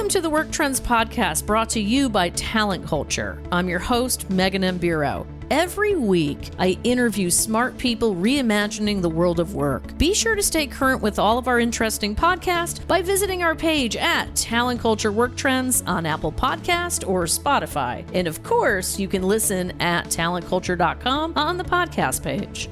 Welcome to the Work Trends Podcast, brought to you by Talent Culture. I'm your host, Megan M. Bureau. Every week, I interview smart people reimagining the world of work. Be sure to stay current with all of our interesting podcasts by visiting our page at Talent Culture Work Trends on Apple Podcast or Spotify. And of course, you can listen at talentculture.com on the podcast page.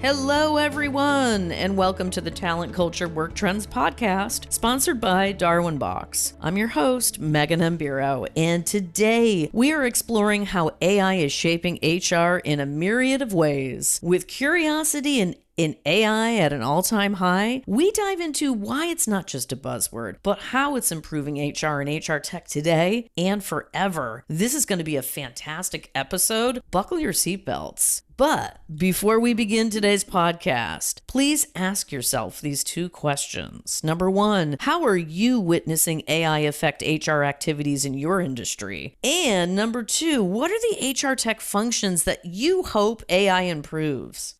Hello, everyone, and welcome to the Talent Culture Work Trends Podcast, sponsored by Darwinbox. I'm your host, Megan M. Bureau, and today we are exploring how AI is shaping HR in a myriad of ways. With curiosity and in AI at an all-time high, we dive into why it's not just a buzzword, but how it's improving HR and HR tech today and forever. This is going to be a fantastic episode. Buckle your seatbelts. But before we begin today's podcast, please ask yourself these two questions. Number one, how are you witnessing AI affect HR activities in your industry? And number two, what are the HR tech functions that you hope AI improves?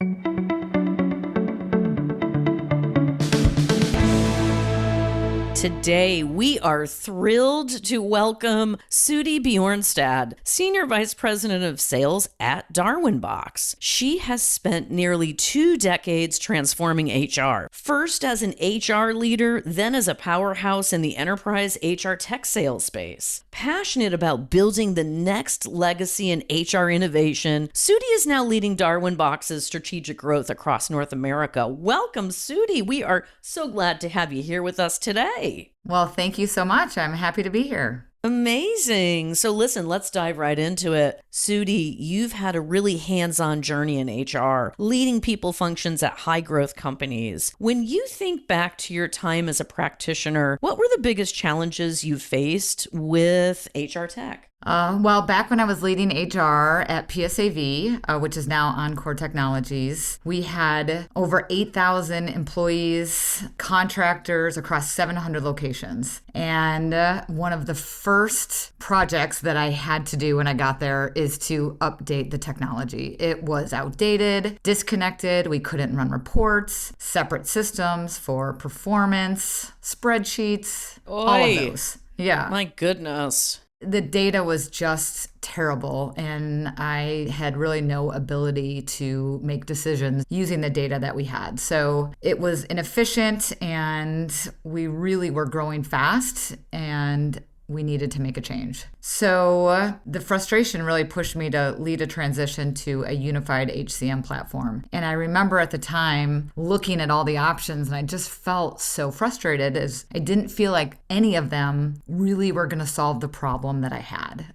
Today, we are thrilled to welcome Sudi Bjornstad, Senior Vice President of Sales at Darwinbox. She has spent nearly 2 decades transforming HR, first as an HR leader, then as a powerhouse in the enterprise HR tech sales space. Passionate about building the next legacy in HR innovation, Sudi is now leading Darwinbox's strategic growth across North America. Welcome, Sudi. We are so glad to have you here with us today. Well, thank you so much. I'm happy to be here. Amazing. So listen, let's dive right into it. Sudi, you've had a really hands-on journey in HR, leading people functions at high-growth companies. When you think back to your time as a practitioner, what were the biggest challenges you faced with HR tech? Well, back when I was leading HR at PSAV, which is now Encore Technologies, we had over 8,000 employees, contractors across 700 locations. And one of the first projects that I had to do when I got there is to update the technology. It was outdated, disconnected. We couldn't run reports, separate systems for performance, spreadsheets, all of those. Yeah. My goodness. The data was just terrible, and I had really no ability to make decisions using the data that we had. So it was inefficient, and we really were growing fast, and we needed to make a change. So the frustration really pushed me to lead a transition to a unified HCM platform. And I remember at the time looking at all the options, and I just felt so frustrated as I didn't feel like any of them really were going to solve the problem that I had,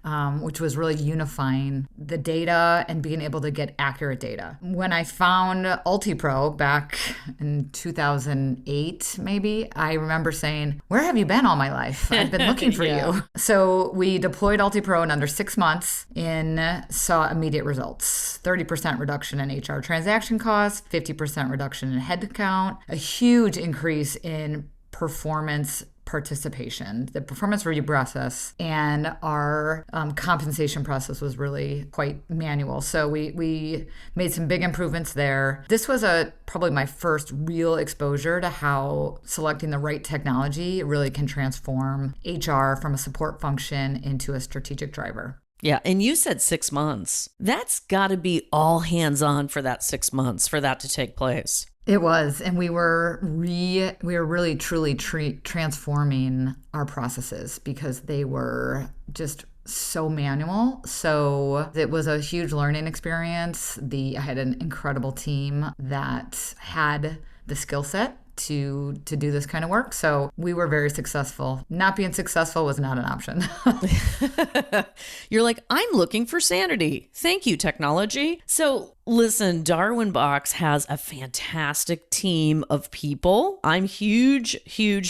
which was really unifying the data and being able to get accurate data. When I found UltiPro back in 2008, maybe, I remember saying, "Where have you been all my life? I've been looking for you." So we deployed UltiPro in under 6 months and saw immediate results. 30% reduction in HR transaction costs, 50% reduction in headcount, a huge increase in performance participation. The performance review process and our compensation process was really quite manual. So we made some big improvements there. This was probably my first real exposure to how selecting the right technology really can transform HR from a support function into a strategic driver. Yeah, and you said 6 months. That's got to be all hands on for that 6 months for that to take place. It was, and we were really truly transforming our processes because they were just so manual. So it was a huge learning experience. I had an incredible team that had the skill set to do this kind of work. So we were very successful. Not being successful was not an option. You're like, I'm looking for sanity. Thank you, technology. So listen, Darwinbox has a fantastic team of people. I'm huge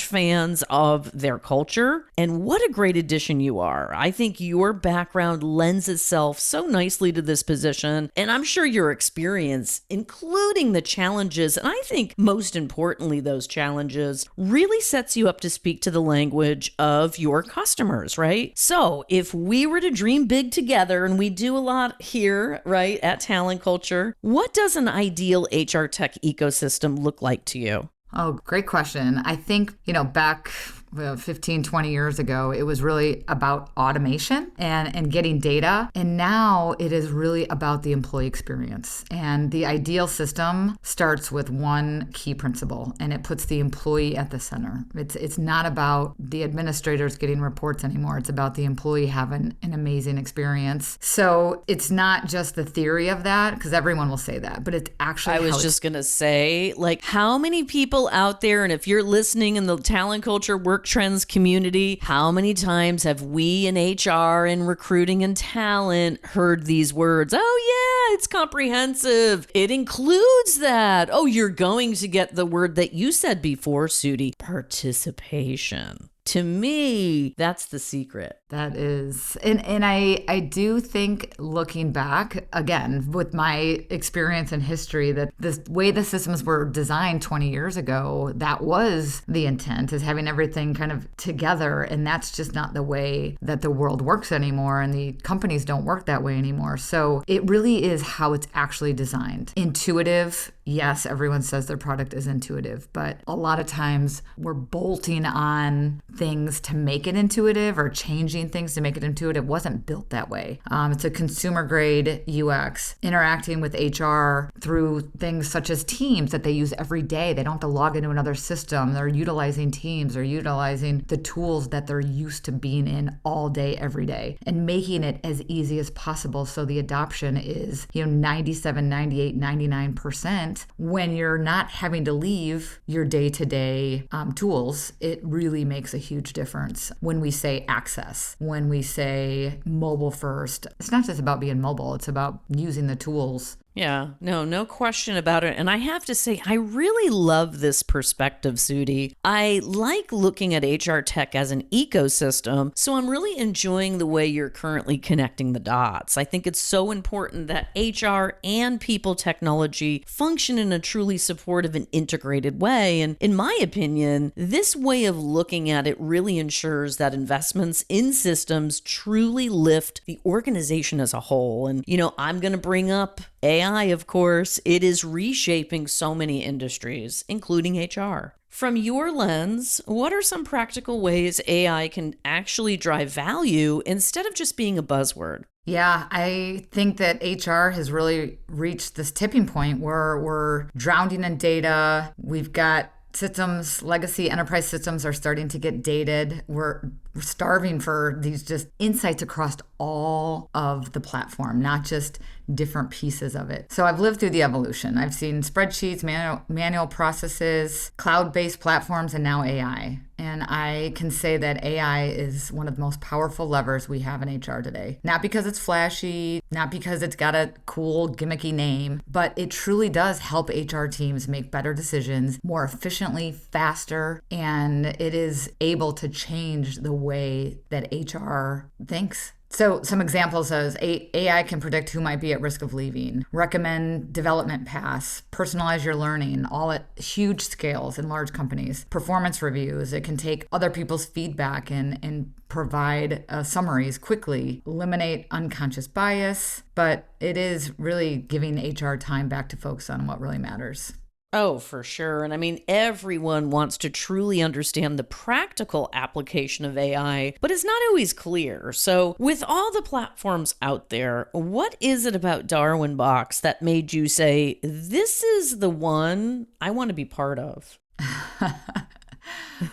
fans of their culture. And what a great addition you are. I think your background lends itself so nicely to this position. And I'm sure your experience, including the challenges, and I think most importantly, those challenges, really sets you up to speak to the language of your customers, right? So if we were to dream big together, and we do a lot here, right, at Talent Culture, what does an ideal HR tech ecosystem look like to you? Oh, great question. I think, back 15, 20 years ago, it was really about automation and getting data. And now it is really about the employee experience. And the ideal system starts with one key principle, and it puts the employee at the center. It's not about the administrators getting reports anymore. It's about the employee having an amazing experience. So it's not just the theory of that, because everyone will say that, but it's actually I was just going to say, like, how many people out there, and if you're listening in the talent culture work trends community, how many times have we in HR and recruiting and talent heard these words? Oh, yeah, it's comprehensive. It includes that. Oh, you're going to get the word that you said before, Sudi, participation. To me, that's the secret. That is. And I do think, looking back, again, with my experience and history, that the way the systems were designed 20 years ago, that was the intent, is having everything kind of together. And that's just not the way that the world works anymore. And the companies don't work that way anymore. So it really is how it's actually designed. Intuitive. Yes, everyone says their product is intuitive, but a lot of times we're bolting on things to make it intuitive or changing things to make it intuitive. It wasn't built that way. It's a consumer grade UX, interacting with HR through things such as Teams that they use every day. They don't have to log into another system. They're utilizing Teams. They're utilizing the tools that they're used to being in all day, every day, and making it as easy as possible. So the adoption is, 97, 98, 99%. When you're not having to leave your day-to-day tools, it really makes a huge difference. When we say access, when we say mobile first, it's not just about being mobile, it's about using the tools. Yeah, no question about it. And I have to say, I really love this perspective, Sudi. I like looking at HR tech as an ecosystem, so I'm really enjoying the way you're currently connecting the dots. I think it's so important that HR and people technology function in a truly supportive and integrated way. And in my opinion, this way of looking at it really ensures that investments in systems truly lift the organization as a whole. And, I'm going to bring up AI, of course. It is reshaping so many industries, including HR. From your lens, what are some practical ways AI can actually drive value instead of just being a buzzword? Yeah, I think that HR has really reached this tipping point where we're drowning in data. We've got systems, legacy enterprise systems are starting to get dated. We're starving for these just insights across all of the platform, not just different pieces of it. So I've lived through the evolution. I've seen spreadsheets, manual processes, cloud-based platforms, and now AI. And I can say that AI is one of the most powerful levers we have in HR today. Not because it's flashy, not because it's got a cool, gimmicky name, but it truly does help HR teams make better decisions more efficiently, faster, and it is able to change the way that HR thinks. So some examples is AI can predict who might be at risk of leaving, recommend development paths, personalize your learning, all at huge scales in large companies, performance reviews. It can take other people's feedback and provide summaries quickly, eliminate unconscious bias, but it is really giving HR time back to focus on what really matters. Oh, for sure. And I mean, everyone wants to truly understand the practical application of AI, but it's not always clear. So with all the platforms out there, what is it about Darwinbox that made you say, this is the one I want to be part of?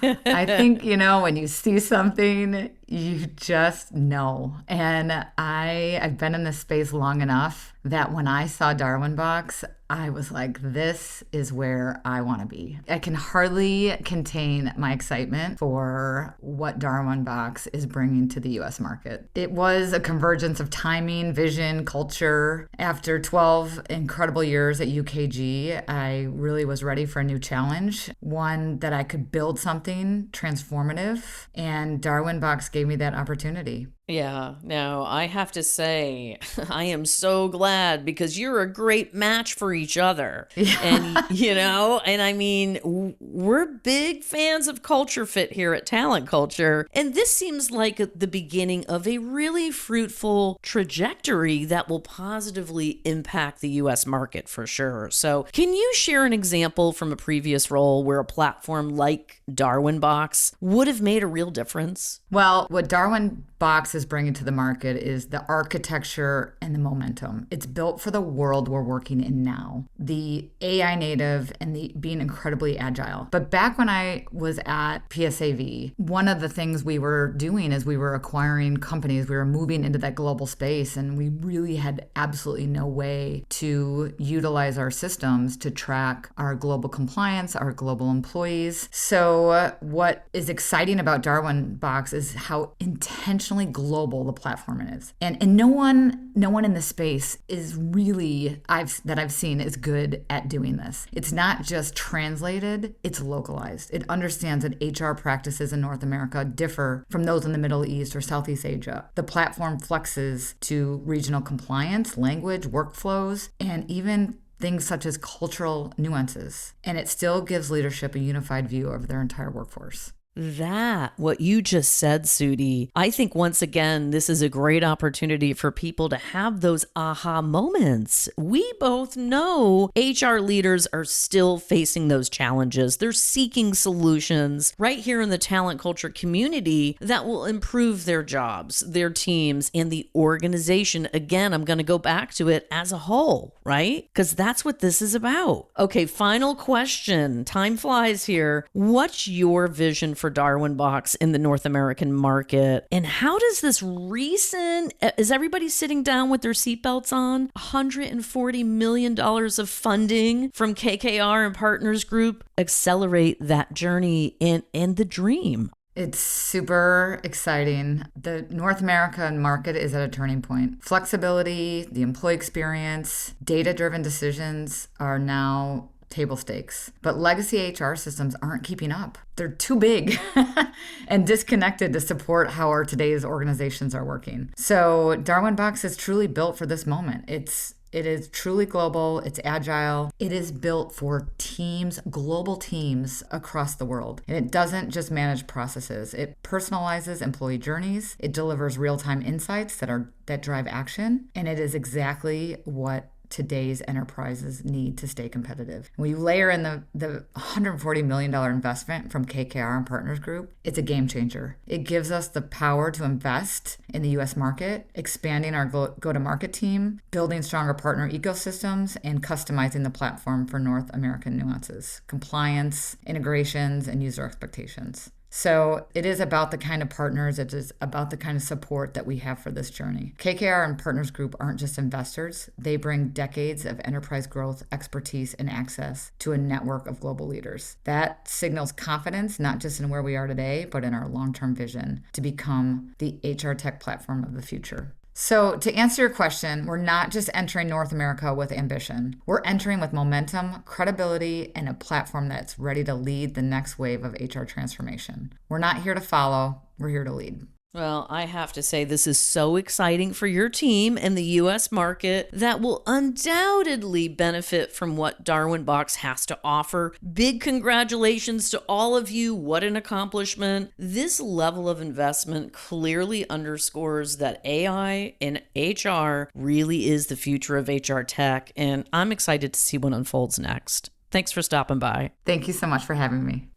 I think, when you see something, you just know. And I've been in this space long enough that when I saw Darwinbox, I was like, this is where I want to be. I can hardly contain my excitement for what Darwinbox is bringing to the U.S. market. It was a convergence of timing, vision, culture. After 12 incredible years at UKG, I really was ready for a new challenge, one that I could build something transformative, and Darwinbox gave me that opportunity. Yeah, no, I have to say, I am so glad because you're a great match for each other. And, Yeah. and I mean, we're big fans of culture fit here at Talent Culture. And this seems like the beginning of a really fruitful trajectory that will positively impact the US market for sure. So, can you share an example from a previous role where a platform like Darwin Box would have made a real difference? Well, what Darwin Box is bringing to the market is the architecture and the momentum. It's built for the world we're working in now, the AI native and the being incredibly agile. But back when I was at PSAV, one of the things we were doing is we were acquiring companies. We were moving into that global space, and we really had absolutely no way to utilize our systems to track our global compliance, our global employees. So what is exciting about Darwin Box is how intentionally global the platform is. And no one in the space is really that I've seen is good at doing this. It's not just translated, it's localized. It understands that HR practices in North America differ from those in the Middle East or Southeast Asia. The platform flexes to regional compliance, language, workflows, and even things such as cultural nuances. And it still gives leadership a unified view of their entire workforce. What you just said, Sudi, I think once again, this is a great opportunity for people to have those aha moments. We both know HR leaders are still facing those challenges. They're seeking solutions right here in the talent culture community that will improve their jobs, their teams, and the organization. Again, I'm going to go back to it as a whole, right? Because that's what this is about. Okay, final question. Time flies here. What's your vision for Darwin Box in the North American market? And how does this is everybody sitting down with their seatbelts on? $140 million of funding from KKR and Partners Group accelerate that journey and the dream. It's super exciting. The North American market is at a turning point. Flexibility, the employee experience, data-driven decisions are now table stakes. But legacy HR systems aren't keeping up. They're too big and disconnected to support how our today's organizations are working. So Darwin Box is truly built for this moment. It is truly global, it's agile, it is built for teams, global teams across the world. And it doesn't just manage processes, it personalizes employee journeys, it delivers real-time insights that drive action, and it is exactly what today's enterprises need to stay competitive. When you layer in the $140 million investment from KKR and Partners Group, it's a game changer. It gives us the power to invest in the US market, expanding our go-to-market team, building stronger partner ecosystems, and customizing the platform for North American nuances, compliance, integrations, and user expectations. So it is about the kind of partners, it is about the kind of support that we have for this journey. KKR and Partners Group aren't just investors. They bring decades of enterprise growth, expertise, and access to a network of global leaders. That signals confidence, not just in where we are today, but in our long-term vision to become the HR tech platform of the future. So to answer your question, we're not just entering North America with ambition. We're entering with momentum, credibility, and a platform that's ready to lead the next wave of HR transformation. We're not here to follow, we're here to lead. Well, I have to say, this is so exciting for your team and the U.S. market that will undoubtedly benefit from what Darwin Box has to offer. Big congratulations to all of you. What an accomplishment. This level of investment clearly underscores that AI and HR really is the future of HR tech, and I'm excited to see what unfolds next. Thanks for stopping by. Thank you so much for having me.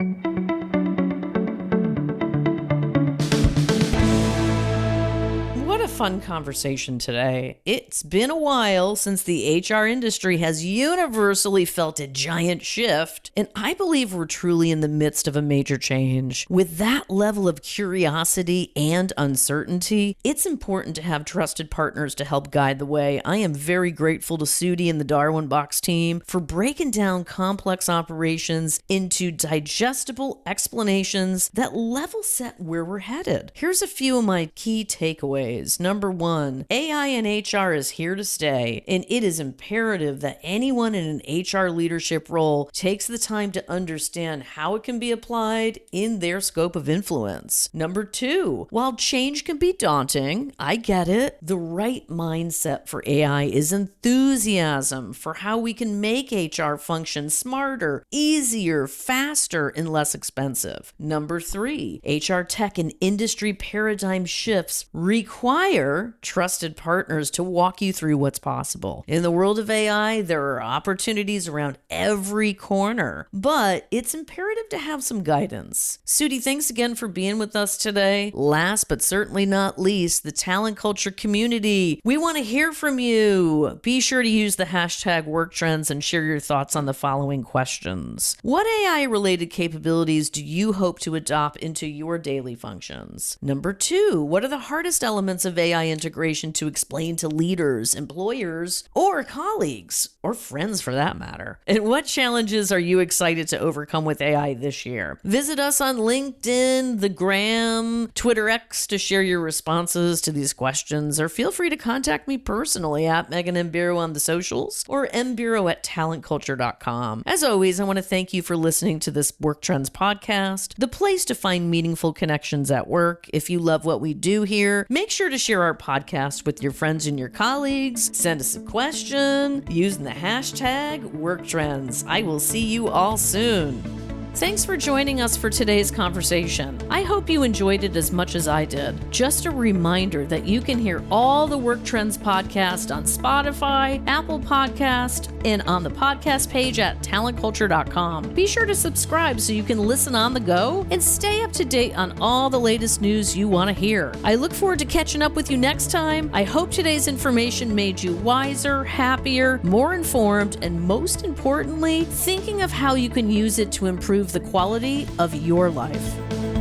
Fun conversation today. It's been a while since the HR industry has universally felt a giant shift, and I believe we're truly in the midst of a major change. With that level of curiosity and uncertainty, it's important to have trusted partners to help guide the way. I am very grateful to Sudi and the Darwin Box team for breaking down complex operations into digestible explanations that level set where we're headed. Here's a few of my key takeaways. Number one, AI in HR is here to stay, and it is imperative that anyone in an HR leadership role takes the time to understand how it can be applied in their scope of influence. Number two, while change can be daunting, I get it, the right mindset for AI is enthusiasm for how we can make HR function smarter, easier, faster, and less expensive. Number three, HR tech and industry paradigm shifts require trusted partners to walk you through what's possible. In the world of AI, there are opportunities around every corner, but it's imperative to have some guidance. Sudi, thanks again for being with us today. Last but certainly not least, the talent culture community. We want to hear from you. Be sure to use the hashtag WorkTrends and share your thoughts on the following questions. What AI-related capabilities do you hope to adopt into your daily functions? Number two, what are the hardest elements of AI integration to explain to leaders, employers, or colleagues, or friends for that matter? And what challenges are you excited to overcome with AI this year? Visit us on LinkedIn, the Gram, Twitter X to share your responses to these questions, or feel free to contact me personally at Megan M. Bureau on the socials or mbureau@talentculture.com. As always, I want to thank you for listening to this Work Trends podcast, the place to find meaningful connections at work. If you love what we do here, make sure to share our podcast with your friends and your colleagues. Send us a question using the hashtag WorkTrends. I will see you all soon. Thanks for joining us for today's conversation. I hope you enjoyed it as much as I did. Just a reminder that you can hear all the Work Trends podcast on Spotify, Apple Podcast, and on the podcast page at talentculture.com. Be sure to subscribe so you can listen on the go and stay up to date on all the latest news you want to hear. I look forward to catching up with you next time. I hope today's information made you wiser, happier, more informed, and most importantly, thinking of how you can use it to improve the quality of your life.